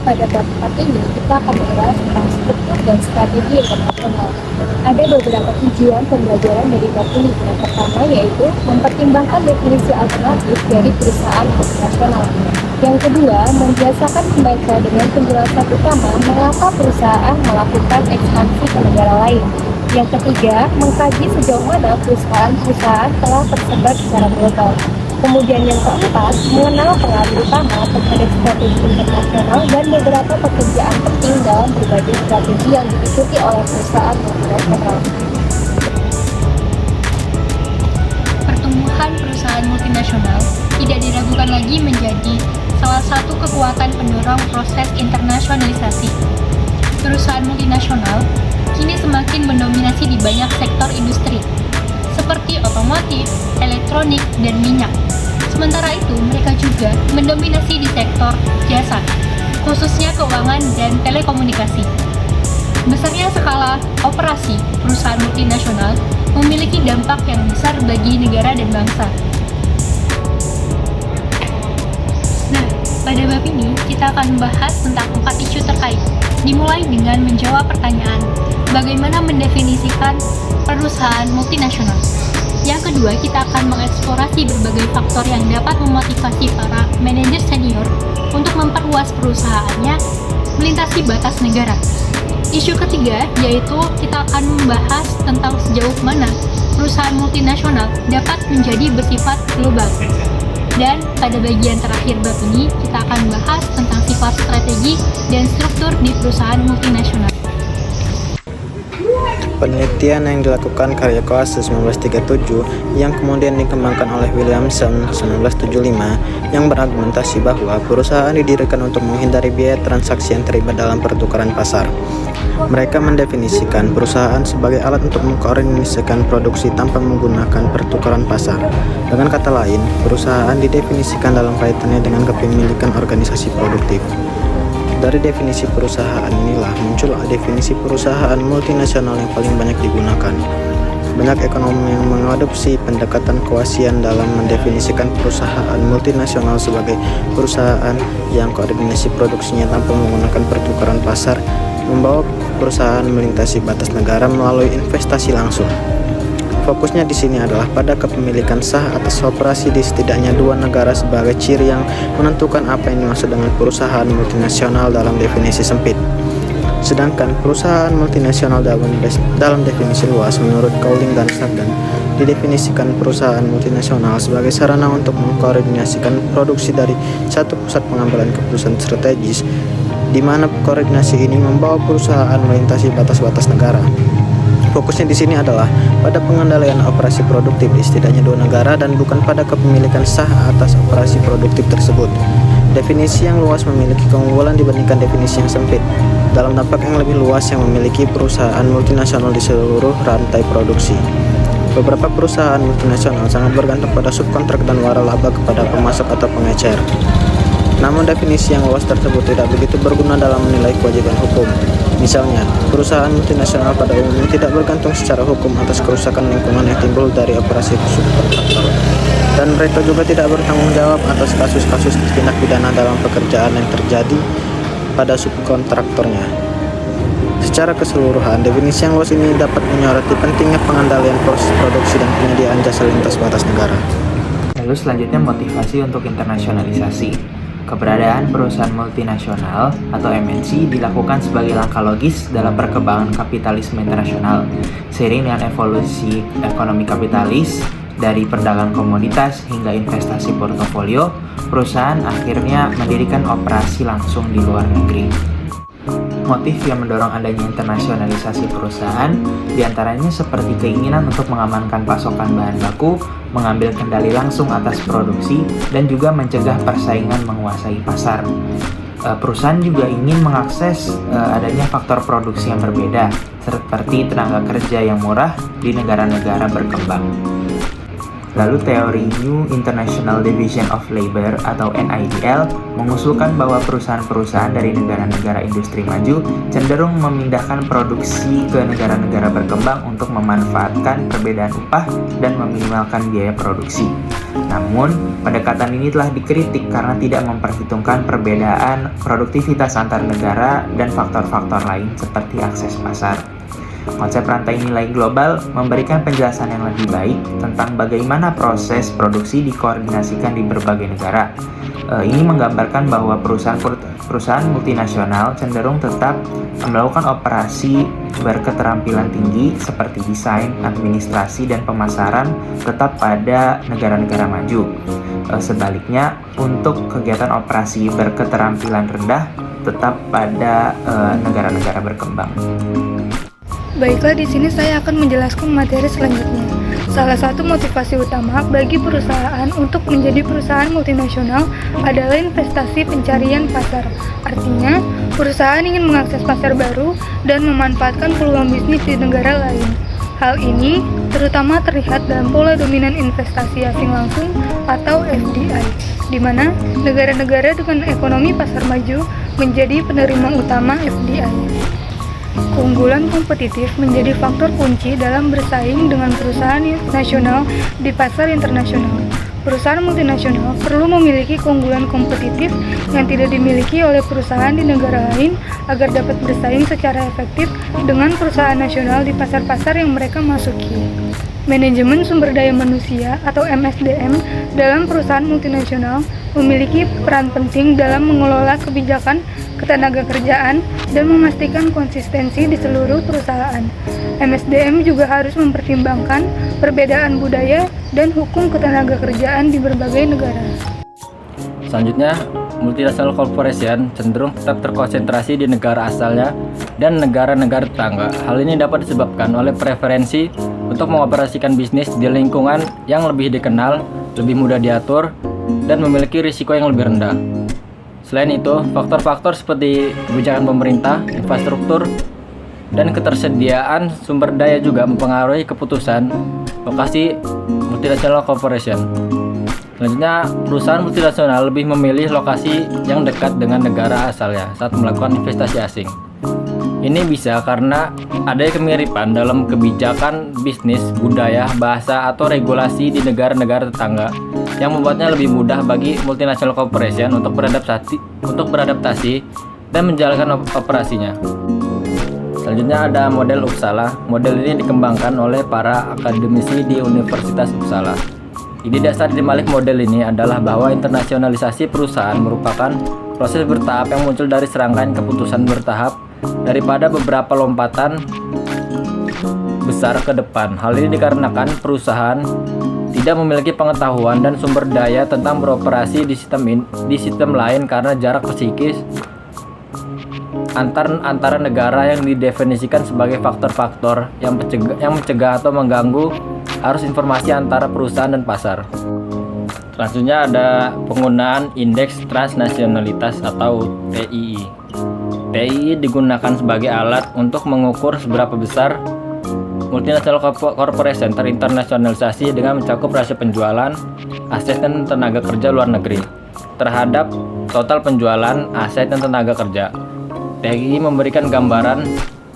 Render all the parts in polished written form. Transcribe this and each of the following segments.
Pada bab 4 ini kita akan membahas tentang struktur dan strategi internasional. Ada beberapa tujuan pembelajaran dari bab ini. Yang pertama yaitu mempertimbangkan definisi alternatif dari perusahaan multinasional. Yang kedua, membiasakan membaca dengan penjelasan utama mengapa perusahaan melakukan ekspansi ke negara lain. Yang ketiga, mengkaji sejauh mana perusahaan-perusahaan telah tersebar secara global. Kemudian yang keempat, mengenal pengaruh utama terhadap strategi internasional dan beberapa pekerjaan penting dalam berbagai strategi yang diikuti oleh perusahaan multinasional. Pertumbuhan perusahaan multinasional tidak diragukan lagi menjadi salah satu kekuatan pendorong proses internasionalisasi. Perusahaan multinasional kini semakin mendominasi di banyak sektor industri, seperti otomotif, elektronik, dan minyak. Sementara itu, mereka juga mendominasi di sektor jasa, khususnya keuangan dan telekomunikasi. Besarnya skala operasi perusahaan multinasional memiliki dampak yang besar bagi negara dan bangsa. Nah, pada bab ini kita akan membahas tentang 4 isu terkait, dimulai dengan menjawab pertanyaan, bagaimana mendefinisikan perusahaan multinasional. Yang kedua, kita akan mengeksplorasi berbagai faktor yang dapat memotivasi para manajer senior untuk memperluas perusahaannya melintasi batas negara. Isu ketiga, yaitu kita akan membahas tentang sejauh mana perusahaan multinasional dapat menjadi bersifat global. Dan pada bagian terakhir bab ini, kita akan membahas tentang sifat strategi dan struktur di perusahaan multinasional. Penelitian yang dilakukan karya Koase 1937 yang kemudian dikembangkan oleh Williamson 1975 yang berargumentasi bahwa perusahaan didirikan untuk menghindari biaya transaksi yang terlibat dalam pertukaran pasar. Mereka mendefinisikan perusahaan sebagai alat untuk mengkoordinasikan produksi tanpa menggunakan pertukaran pasar. Dengan kata lain, perusahaan didefinisikan dalam kaitannya dengan kepemilikan organisasi produktif. Dari definisi perusahaan inilah muncul definisi perusahaan multinasional yang paling banyak digunakan. Banyak ekonom yang mengadopsi pendekatan Koasian dalam mendefinisikan perusahaan multinasional sebagai perusahaan yang koordinasi produksinya tanpa menggunakan pertukaran pasar, membawa perusahaan melintasi batas negara melalui investasi langsung. Fokusnya di sini adalah pada kepemilikan sah atas operasi di setidaknya 2 negara sebagai ciri yang menentukan apa yang dimaksud dengan perusahaan multinasional dalam definisi sempit. Sedangkan perusahaan multinasional dalam definisi luas menurut Cowling dan Sardan didefinisikan perusahaan multinasional sebagai sarana untuk mengkoordinasikan produksi dari satu pusat pengambilan keputusan strategis, di mana koordinasi ini membawa perusahaan melintasi batas-batas negara. Fokusnya di sini adalah pada pengendalian operasi produktif di setidaknya 2 negara dan bukan pada kepemilikan sah atas operasi produktif tersebut. Definisi yang luas memiliki keunggulan dibandingkan definisi yang sempit. Dalam dampak yang lebih luas yang memiliki perusahaan multinasional di seluruh rantai produksi. Beberapa perusahaan multinasional sangat bergantung pada subkontrak dan waralaba kepada pemasok atau pengecer. Namun definisi yang luas tersebut tidak begitu berguna dalam menilai kewajiban hukum. Misalnya, perusahaan multinasional pada umumnya tidak bergantung secara hukum atas kerusakan lingkungan yang timbul dari operasi subkontraktor. Dan mereka juga tidak bertanggung jawab atas kasus-kasus tindak pidana dalam pekerjaan yang terjadi pada subkontraktornya. Secara keseluruhan, definisi yang luas ini dapat menyoroti pentingnya pengendalian proses produksi dan penyediaan jasa lintas batas negara. Lalu selanjutnya motivasi untuk internasionalisasi. Keberadaan perusahaan multinasional atau MNC dilakukan sebagai langkah logis dalam perkembangan kapitalisme internasional. Seiring dengan evolusi ekonomi kapitalis, dari perdagangan komoditas hingga investasi portofolio, perusahaan akhirnya mendirikan operasi langsung di luar negeri. Motif yang mendorong adanya internasionalisasi perusahaan diantaranya seperti keinginan untuk mengamankan pasokan bahan baku, mengambil kendali langsung atas produksi, dan juga mencegah persaingan menguasai pasar. Perusahaan juga ingin mengakses adanya faktor produksi yang berbeda, seperti tenaga kerja yang murah di negara-negara berkembang. Lalu teori New International Division of Labor atau NIDL mengusulkan bahwa perusahaan-perusahaan dari negara-negara industri maju cenderung memindahkan produksi ke negara-negara berkembang untuk memanfaatkan perbedaan upah dan meminimalkan biaya produksi. Namun, pendekatan ini telah dikritik karena tidak memperhitungkan perbedaan produktivitas antar negara dan faktor-faktor lain seperti akses pasar. Konsep rantai nilai global memberikan penjelasan yang lebih baik tentang bagaimana proses produksi dikoordinasikan di berbagai negara. Ini menggambarkan bahwa perusahaan multinasional cenderung tetap melakukan operasi berketerampilan tinggi seperti desain, administrasi, dan pemasaran tetap pada negara-negara maju. Sebaliknya, untuk kegiatan operasi berketerampilan rendah tetap pada negara-negara berkembang. Baiklah, di sini saya akan menjelaskan materi selanjutnya. Salah satu motivasi utama bagi perusahaan untuk menjadi perusahaan multinasional adalah investasi pencarian pasar. Artinya, perusahaan ingin mengakses pasar baru dan memanfaatkan peluang bisnis di negara lain. Hal ini terutama terlihat dalam pola dominan investasi asing langsung atau FDI, di mana negara-negara dengan ekonomi pasar maju menjadi penerima utama FDI. Keunggulan kompetitif menjadi faktor kunci dalam bersaing dengan perusahaan nasional di pasar internasional. Perusahaan multinasional perlu memiliki keunggulan kompetitif yang tidak dimiliki oleh perusahaan di negara lain agar dapat bersaing secara efektif dengan perusahaan nasional di pasar-pasar yang mereka masuki. Manajemen sumber daya manusia atau MSDM dalam perusahaan multinasional memiliki peran penting dalam mengelola kebijakan ketenagakerjaan dan memastikan konsistensi di seluruh perusahaan. MSDM juga harus mempertimbangkan perbedaan budaya dan hukum ketenagakerjaan di berbagai negara. Selanjutnya, multinational corporation cenderung tetap terkonsentrasi di negara asalnya dan negara-negara tetangga. Hal ini dapat disebabkan oleh preferensi untuk mengoperasikan bisnis di lingkungan yang lebih dikenal, lebih mudah diatur, dan memiliki risiko yang lebih rendah. Selain itu, faktor-faktor seperti kebijakan pemerintah, infrastruktur, dan ketersediaan sumber daya juga mempengaruhi keputusan lokasi multinational corporation. Selanjutnya, perusahaan multinasional lebih memilih lokasi yang dekat dengan negara asalnya saat melakukan investasi asing. Ini bisa karena ada kemiripan dalam kebijakan bisnis, budaya, bahasa, atau regulasi di negara-negara tetangga yang membuatnya lebih mudah bagi multinational corporation untuk beradaptasi dan menjalankan operasinya. Selanjutnya ada model Uppsala. Model ini dikembangkan oleh para akademisi di Universitas Uppsala. Ide dasar di balik model ini adalah bahwa internasionalisasi perusahaan merupakan proses bertahap yang muncul dari serangkaian keputusan bertahap daripada beberapa lompatan besar ke depan. Hal ini dikarenakan perusahaan tidak memiliki pengetahuan dan sumber daya tentang beroperasi di sistem lain karena jarak psikis antara negara yang didefinisikan sebagai faktor-faktor yang mencegah atau mengganggu arus informasi antara perusahaan dan pasar. Selanjutnya ada penggunaan indeks transnasionalitas atau TII. TII digunakan sebagai alat untuk mengukur seberapa besar multinational corporation terinternasionalisasi dengan mencakup rasio penjualan, aset dan tenaga kerja luar negeri terhadap total penjualan, aset dan tenaga kerja. TII memberikan gambaran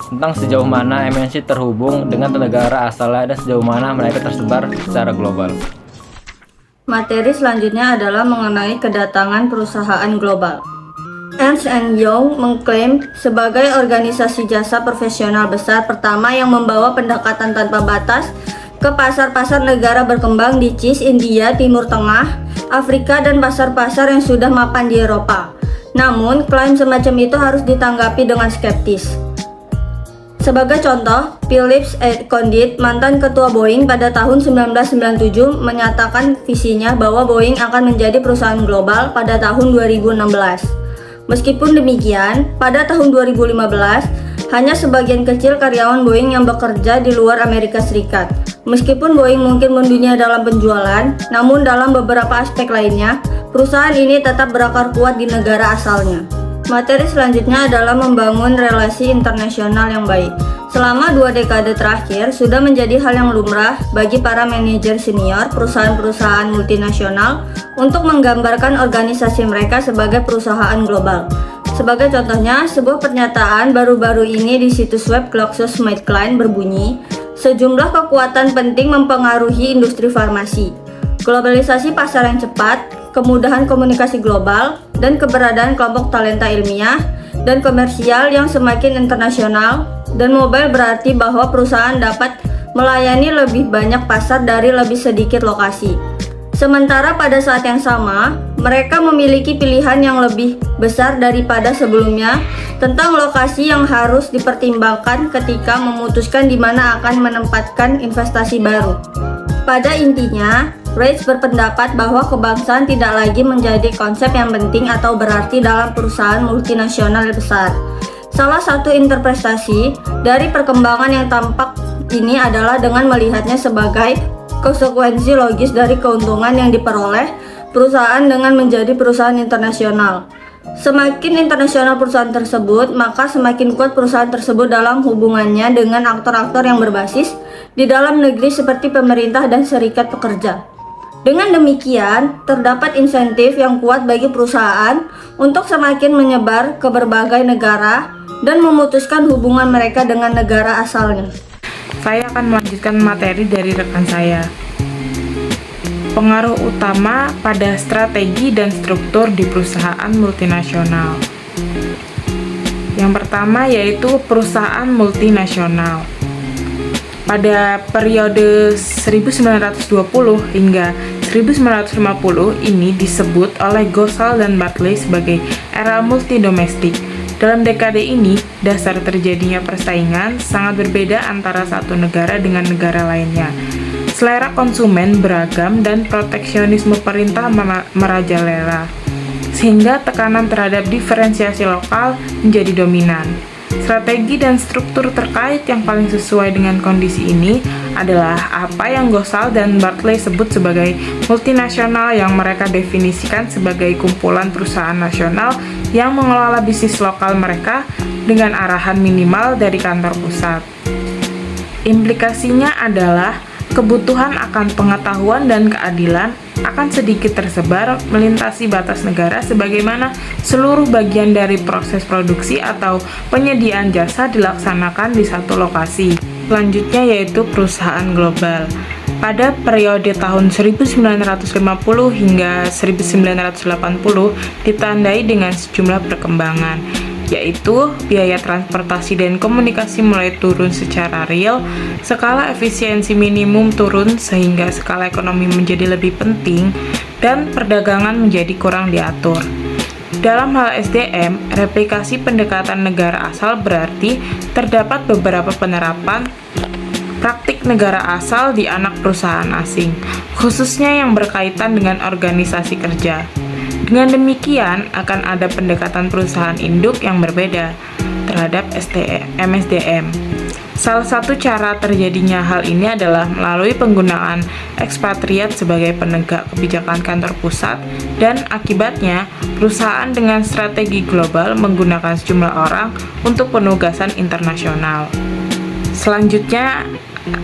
tentang sejauh mana MNC terhubung dengan negara asalnya dan sejauh mana mereka tersebar secara global. Materi selanjutnya adalah mengenai kedatangan perusahaan global. Ernst & Young mengklaim sebagai organisasi jasa profesional besar pertama yang membawa pendekatan tanpa batas ke pasar-pasar negara berkembang di CIS, India, Timur Tengah, Afrika, dan pasar-pasar yang sudah mapan di Eropa. Namun, klaim semacam itu harus ditanggapi dengan skeptis. Sebagai contoh, Philip Condit, mantan ketua Boeing pada tahun 1997, menyatakan visinya bahwa Boeing akan menjadi perusahaan global pada tahun 2016. Meskipun demikian, pada tahun 2015, hanya sebagian kecil karyawan Boeing yang bekerja di luar Amerika Serikat. Meskipun Boeing mungkin mendunia dalam penjualan, namun dalam beberapa aspek lainnya, perusahaan ini tetap berakar kuat di negara asalnya. Materi selanjutnya adalah membangun relasi internasional yang baik. selama 2 dekade terakhir sudah menjadi hal yang lumrah bagi para manajer senior perusahaan-perusahaan multinasional untuk menggambarkan organisasi mereka sebagai perusahaan global. Sebagai contohnya, sebuah pernyataan baru-baru ini di situs web GlaxoSmithKline berbunyi, sejumlah kekuatan penting mempengaruhi industri farmasi. Globalisasi pasar yang cepat, kemudahan komunikasi global, dan keberadaan kelompok talenta ilmiah dan komersial yang semakin internasional dan mobile berarti bahwa perusahaan dapat melayani lebih banyak pasar dari lebih sedikit lokasi. Sementara pada saat yang sama, mereka memiliki pilihan yang lebih besar daripada sebelumnya tentang lokasi yang harus dipertimbangkan ketika memutuskan di mana akan menempatkan investasi baru. Pada intinya, Reich berpendapat bahwa kebangsaan tidak lagi menjadi konsep yang penting atau berarti dalam perusahaan multinasional besar. Salah satu interpretasi dari perkembangan yang tampak ini adalah dengan melihatnya sebagai konsekuensi logis dari keuntungan yang diperoleh perusahaan dengan menjadi perusahaan internasional. Semakin internasional perusahaan tersebut, maka semakin kuat perusahaan tersebut dalam hubungannya dengan aktor-aktor yang berbasis di dalam negeri seperti pemerintah dan serikat pekerja. Dengan demikian, terdapat insentif yang kuat bagi perusahaan untuk semakin menyebar ke berbagai negara dan memutuskan hubungan mereka dengan negara asalnya. Saya akan melanjutkan materi dari rekan saya. Pengaruh utama pada strategi dan struktur di perusahaan multinasional. Yang pertama yaitu perusahaan multinasional. Pada periode 1920 hingga 1950 ini disebut oleh Gosal dan Bartley sebagai era multidomestik. Dalam dekade ini, dasar terjadinya persaingan sangat berbeda antara satu negara dengan negara lainnya. Selera konsumen beragam dan proteksionisme perintah merajalela, sehingga tekanan terhadap diferensiasi lokal menjadi dominan. Strategi dan struktur terkait yang paling sesuai dengan kondisi ini adalah apa yang Gosal dan Bartley sebut sebagai multinasional, yang mereka definisikan sebagai kumpulan perusahaan nasional yang mengelola bisnis lokal mereka dengan arahan minimal dari kantor pusat. Implikasinya adalah kebutuhan akan pengetahuan dan keadilan akan sedikit tersebar melintasi batas negara, sebagaimana seluruh bagian dari proses produksi atau penyediaan jasa dilaksanakan di satu lokasi. Selanjutnya yaitu perusahaan global. Pada periode tahun 1950 hingga 1980 ditandai dengan sejumlah perkembangan, yaitu biaya transportasi dan komunikasi mulai turun secara real, skala efisiensi minimum turun sehingga skala ekonomi menjadi lebih penting, dan perdagangan menjadi kurang diatur. Dalam hal SDM, replikasi pendekatan negara asal berarti terdapat beberapa penerapan praktik negara asal di anak perusahaan asing, khususnya yang berkaitan dengan organisasi kerja. Dengan demikian, akan ada pendekatan perusahaan induk yang berbeda terhadap MSDM. Salah satu cara terjadinya hal ini adalah melalui penggunaan ekspatriat sebagai penegak kebijakan kantor pusat, dan akibatnya perusahaan dengan strategi global menggunakan sejumlah orang untuk penugasan internasional. Selanjutnya,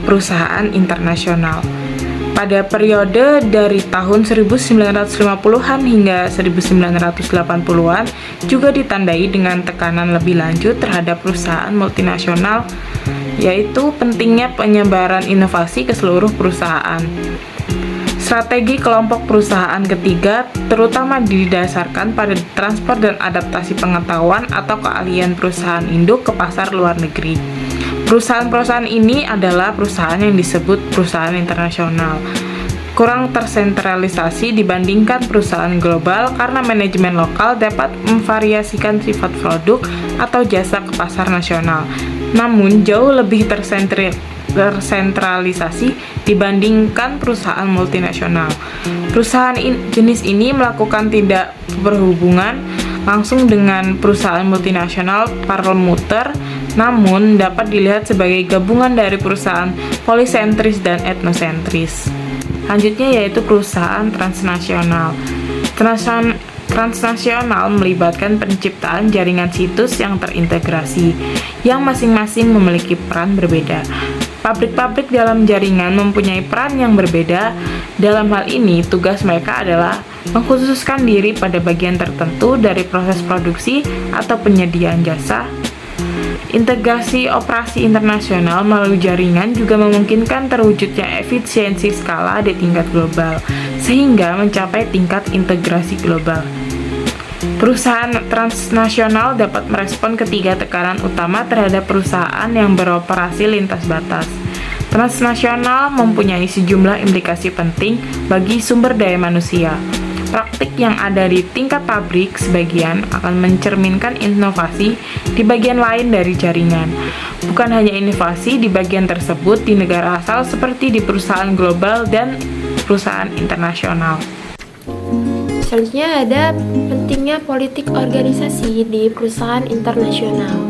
perusahaan internasional. Pada periode dari tahun 1950-an hingga 1980-an juga ditandai dengan tekanan lebih lanjut terhadap perusahaan multinasional, yaitu pentingnya penyebaran inovasi ke seluruh perusahaan. Strategi kelompok perusahaan ketiga terutama didasarkan pada transfer dan adaptasi pengetahuan atau keahlian perusahaan induk ke pasar luar negeri. Perusahaan-perusahaan ini adalah perusahaan yang disebut perusahaan internasional. Kurang tersentralisasi dibandingkan perusahaan global karena manajemen lokal dapat memvariasikan sifat produk atau jasa ke pasar nasional, namun jauh lebih tersentralisasi dibandingkan perusahaan multinasional. Perusahaan jenis ini melakukan tidak berhubungan langsung dengan perusahaan multinasional parlemuter, namun dapat dilihat sebagai gabungan dari perusahaan polisentris dan etnosentris. Selanjutnya yaitu perusahaan transnasional. transnasional melibatkan penciptaan jaringan situs yang terintegrasi, yang masing-masing memiliki peran berbeda. Pabrik-pabrik dalam jaringan mempunyai peran yang berbeda. Dalam hal ini, tugas mereka adalah mengkhususkan diri pada bagian tertentu dari proses produksi atau penyediaan jasa. Integrasi operasi internasional melalui jaringan juga memungkinkan terwujudnya efisiensi skala di tingkat global, sehingga mencapai tingkat integrasi global. Perusahaan transnasional dapat merespon ketiga tekanan utama terhadap perusahaan yang beroperasi lintas batas. Transnasional mempunyai sejumlah implikasi penting bagi sumber daya manusia. Praktik yang ada di tingkat pabrik sebagian akan mencerminkan inovasi di bagian lain dari jaringan. Bukan hanya inovasi di bagian tersebut di negara asal seperti di perusahaan global dan perusahaan internasional. Selanjutnya ada pentingnya politik organisasi di perusahaan internasional.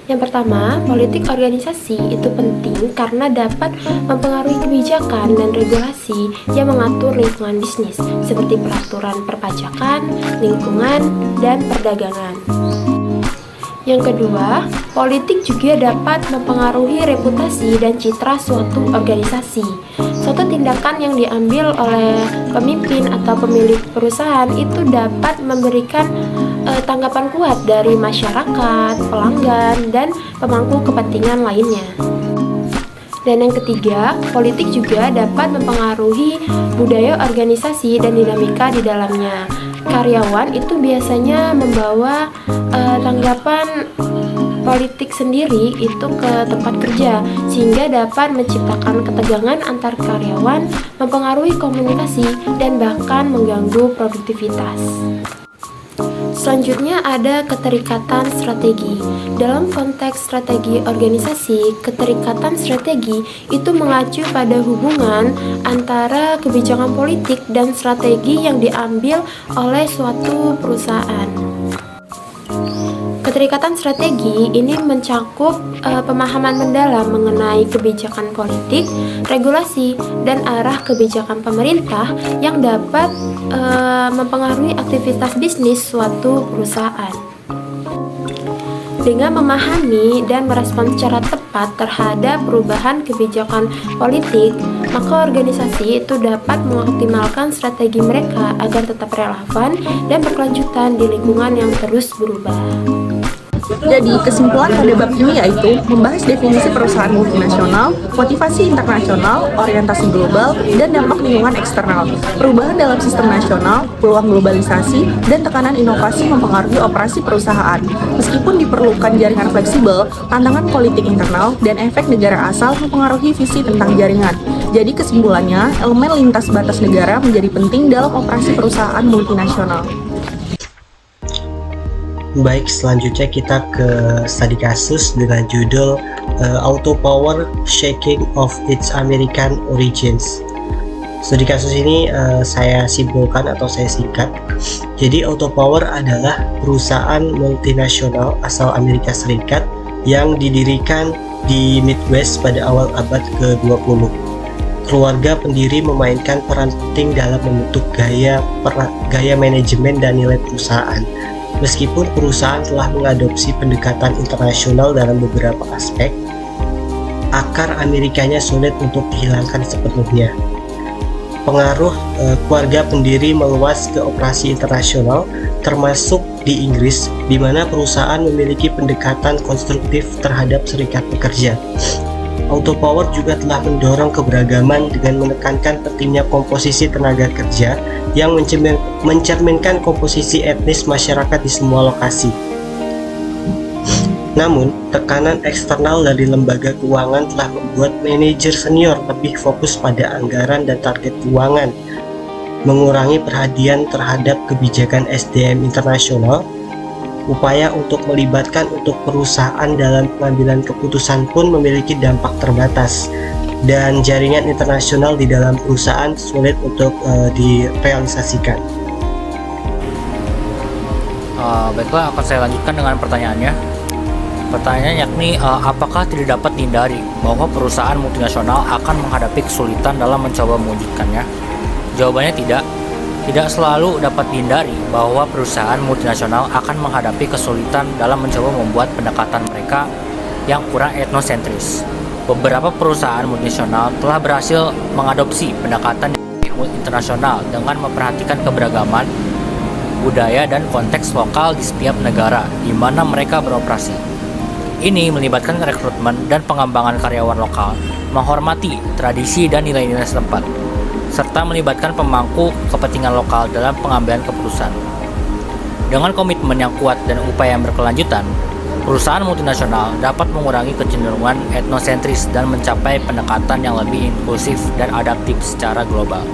Yang pertama, politik organisasi itu penting karena dapat mempengaruhi kebijakan dan regulasi yang mengatur lingkungan bisnis, seperti peraturan perpajakan, lingkungan, dan perdagangan. Yang kedua, politik juga dapat mempengaruhi reputasi dan citra suatu organisasi. Suatu tindakan yang diambil oleh pemimpin atau pemilik perusahaan itu dapat memberikan tanggapan kuat dari masyarakat, pelanggan, dan pemangku kepentingan lainnya. Dan yang ketiga, politik juga dapat mempengaruhi budaya organisasi dan dinamika di dalamnya. Karyawan itu biasanya membawa tanggapan politik sendiri itu ke tempat kerja, sehingga dapat menciptakan ketegangan antar karyawan, mempengaruhi komunikasi, dan bahkan mengganggu produktivitas. Selanjutnya ada keterikatan strategi. Dalam konteks strategi organisasi, keterikatan strategi itu mengacu pada hubungan antara kebijakan politik dan strategi yang diambil oleh suatu perusahaan. Keterikatan strategi ini mencakup pemahaman mendalam mengenai kebijakan politik, regulasi, dan arah kebijakan pemerintah yang dapat mempengaruhi aktivitas bisnis suatu perusahaan. Dengan memahami dan merespons secara tepat terhadap perubahan kebijakan politik, maka organisasi itu dapat mengoptimalkan strategi mereka agar tetap relevan dan berkelanjutan di lingkungan yang terus berubah. Jadi kesimpulan pada bab ini yaitu membahas definisi perusahaan multinasional, motivasi internasional, orientasi global, dan dampak lingkungan eksternal, perubahan dalam sistem nasional, peluang globalisasi, dan tekanan inovasi mempengaruhi operasi perusahaan. Meskipun diperlukan jaringan fleksibel, tantangan politik internal, dan efek negara asal mempengaruhi visi tentang jaringan. Jadi kesimpulannya, elemen lintas batas negara menjadi penting dalam operasi perusahaan multinasional. Baik, selanjutnya kita ke studi kasus dengan judul Auto Power Shaking of its American Origins. Studi kasus ini saya simpulkan atau saya singkat. Jadi Auto Power adalah perusahaan multinasional asal Amerika Serikat yang didirikan di Midwest pada awal abad ke-20. Keluarga pendiri memainkan peran penting dalam membentuk gaya manajemen dan nilai perusahaan. Meskipun perusahaan telah mengadopsi pendekatan internasional dalam beberapa aspek, akar Amerikanya sulit untuk dihilangkan sepenuhnya. Pengaruh keluarga pendiri meluas ke operasi internasional, termasuk di Inggris, di mana perusahaan memiliki pendekatan konstruktif terhadap serikat pekerja. Auto Power juga telah mendorong keberagaman dengan menekankan pentingnya komposisi tenaga kerja yang mencerminkan komposisi etnis masyarakat di semua lokasi. Namun, tekanan eksternal dari lembaga keuangan telah membuat manajer senior lebih fokus pada anggaran dan target keuangan, mengurangi perhatian terhadap kebijakan SDM internasional. Upaya untuk melibatkan untuk perusahaan dalam pengambilan keputusan pun memiliki dampak terbatas, dan jaringan internasional di dalam perusahaan sulit untuk direalisasikan. Baiklah, akan saya lanjutkan dengan pertanyaannya. Pertanyaannya yakni apakah tidak dapat dihindari bahwa perusahaan multinasional akan menghadapi kesulitan dalam mencoba mewujudkannya? Jawabannya tidak. Tidak selalu dapat dihindari bahwa perusahaan multinasional akan menghadapi kesulitan dalam mencoba membuat pendekatan mereka yang kurang etnosentris. Beberapa perusahaan multinasional telah berhasil mengadopsi pendekatan internasional dengan memperhatikan keberagaman budaya dan konteks lokal di setiap negara di mana mereka beroperasi. Ini melibatkan rekrutmen dan pengembangan karyawan lokal, menghormati tradisi dan nilai-nilai setempat, serta melibatkan pemangku kepentingan lokal dalam pengambilan keputusan. Dengan komitmen yang kuat dan upaya yang berkelanjutan, perusahaan multinasional dapat mengurangi kecenderungan etnosentris dan mencapai pendekatan yang lebih inklusif dan adaptif secara global.